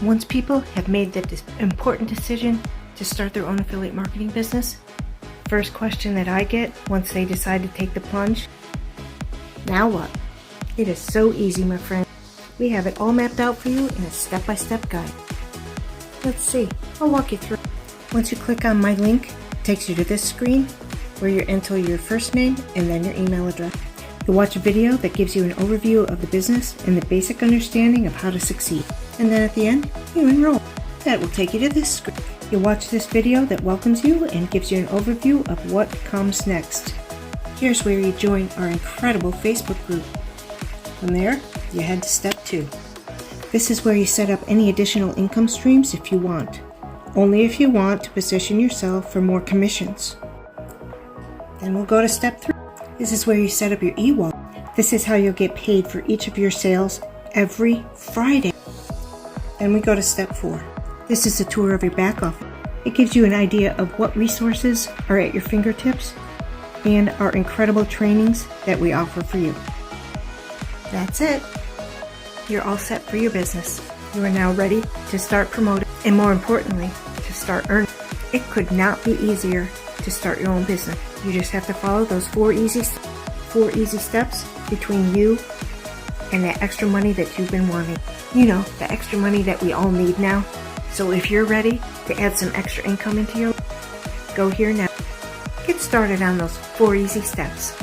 Once people have made that important decision to start their own affiliate marketing business, first question that I get once they decide to take the plunge, now what? It is so easy, my friend. We have it all mapped out for you in a step-by-step guide. Let's see, I'll walk you through. Once you click on my link, it takes you to this screen where you enter your first name and then your email address. You'll watch a video that gives you an overview of the business and the basic understanding of how to succeed. And then at the end, you enroll. That will take you to this screen. You'll watch this video that welcomes you and gives you an overview of what comes next. Here's where you join our incredible Facebook group. From there, you head to step 2. This is where you set up any additional income streams if you want. Only if you want to position yourself for more commissions. Then we'll go to step 3. This is where you set up your e-wallet. This is how you'll get paid for each of your sales every Friday. Then we go to step 4. This is a tour of your back office. It gives you an idea of what resources are at your fingertips and our incredible trainings that we offer for you. That's it. You're all set for your business. You are now ready to start promoting and, more importantly, to start earning. It could not be easier to start your own business. You just have to follow those 4 easy steps between you and that extra money that you've been wanting. You know, the extra money that we all need now. So if you're ready to add some extra income into your life, go here now. Get started on those 4 easy steps.